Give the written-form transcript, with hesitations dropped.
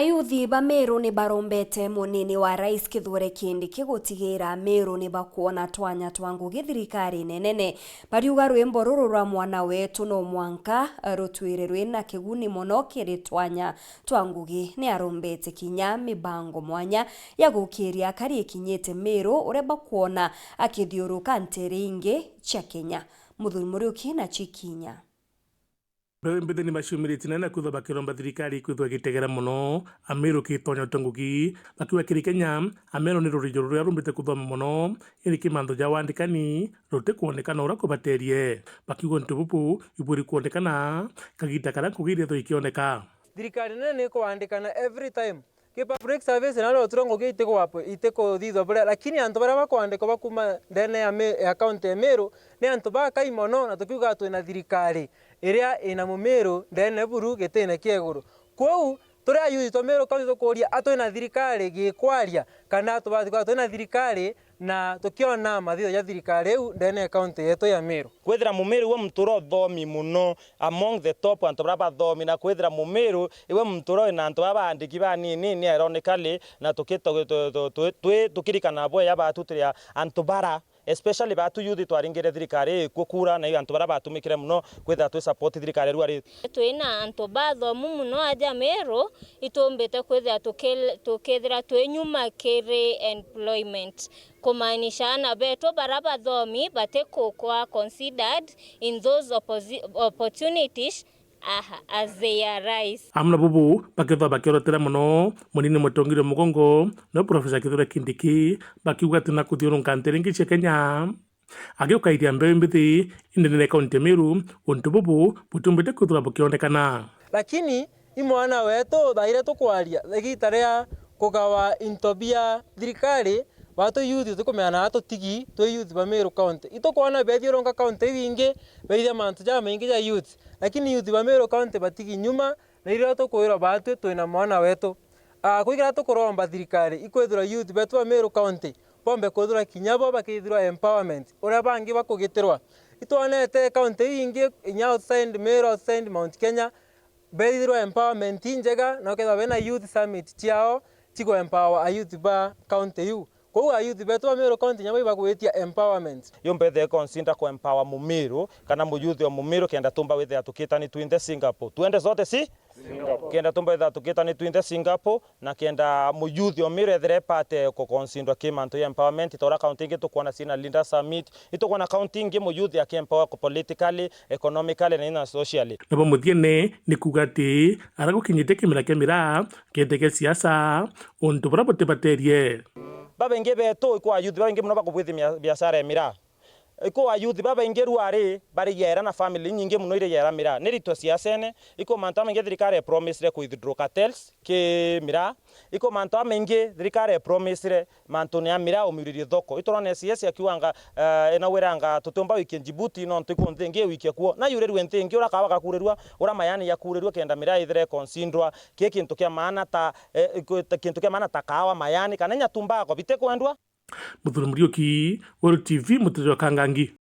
Ayuthi ba Meru ni barombete munini wa rais Kithure Kindiki gutigira Meru ni bakuona twanya twa ngugi thirikari nenene bariuga rwimbo ruru rwa mwana wetu no mwanka rutwire rwina kiguni muno kiri twanya twa ngugi ni arombete kinya mibango mwanya ya gukiria kari ikinyete Meru uria bakuona akithiuruka ntere ingi cia Kenya. Muthuri Muriuki na Chikinya mbere ni maciumirite na kutha bakiromba thirikari kwithwa gitegera muno Ameru kitonya utangugi bakiwa kiri Kenya. Ameru ni rurijo ruria rumbite kuthoma muno iri kimantho ja wandikani rute kuonekana ura kubaterie bakiwa ntubupu iburi kuonekana kagita kara kugiria tho ikioneka thirikari nene ko wandikana every time ke public service na lo trongo ke iteko wapo iteko thitho bure, lakini antu bara bakwandika bakuma ndene ya account ya Meru ni antu bakai mono na tukiuga twina thirikari iria ina Mumeru ndene buru gitene kieguru kwou turia yuthi to Meru kaunti tukuria atwina thirikari gikwaria kana tubathikwa twina thirikari na tukiona mathitho ya thirikari eu ndene kaunti yetu ya Meru kwithira Mumeru we mturo thomi muno among the top antu bara thomi na kwithira Mumeru iwe mturo ina antu baba andiki ba nini ironically na tukirikana bo ya batu turia antu bara especially batu yuthi twaringire thirikari kukura na antu bara batumikire muno kwithira twi support thirikari ruari twina antu bathomu muno aja Meru itumbite kwithira tukethira twi nyuma kiri employment kumaanisha na beto bara bathomi batekukwa considered in those opportunities as they arise. Amna bubu bakethwa bakirotera muno munini mutongire mugongo no Professor Kithure Kindiki bakiuga tina kuthiurunka ntere cia Kenya agiukairia mbeu mbithi indene kaunti Meru untu bubu butumbite kuthura bukionekana, lakini imwana wetu thaire tukwaria thigita ria kugawa intobia thirikari watu yuthi tukumeana atu tigi tu yuthi ba Meru county itukwana bethiurunka county wingi beithia mantu ja maingi ja youth, lakini yuthi ba Meru county batigi nyuma na iria tukwira batu twina mwana wetu kuigira tukuromba thirikari ikwithira youth betu ba Meru county bombe kwithira kinyabo bakithira empowerment uria bangi bakugitirwa itwanete county wingi inya outside Meru outside Mount Kenya beithira empowerment njega na ketha bena youth summit ciao tigo empower a youth ba county yu kwa ayuthi betu wa Meru county nyamwe bagwetia empowerment yombethe consider ko empower Mumeru kana muyuthi wa Mumeru kenda tumba wethe atukitani twinde Singapore tuende zote Singapore kenda tumba wethe atukitani twinde Singapore na kenda muyuthi wa Meru ethere pate ko consider kimanto ya empowerment tora county ingi tukwana sina Linda Summit itukwana county ingi muyuthi akempower ko politically economically na socially nabo muthiene ni kugati aragukinyite kimira kemira kendege siasa untu bara botebaterie babengi beto iko ayuthi babengi muno bakubwithi biashara ya mira iko ayuthi babengi ruari bari yera na family nyingi muno ire yera mira nerito siasene iko manta mengi thirikari promise re ku withdraw cartels ke mira iko manta mengi thirikari promise re manto ne mira umiririe thoko itorone siasa akiwanga ena weranga tutumba wiki Djibouti no ntiko ntenge wiki kuo na yure rwente ngi ura kawa gakurerwa ura mayani ya kurerwa kenda mira ithere consindwa ke kintu kia maana ta kintu kia maana ta kawa mayani kana nya tumba ko bite kwendwa. Muthuri Muriuki, World TV, Muthuri wa Kangangi.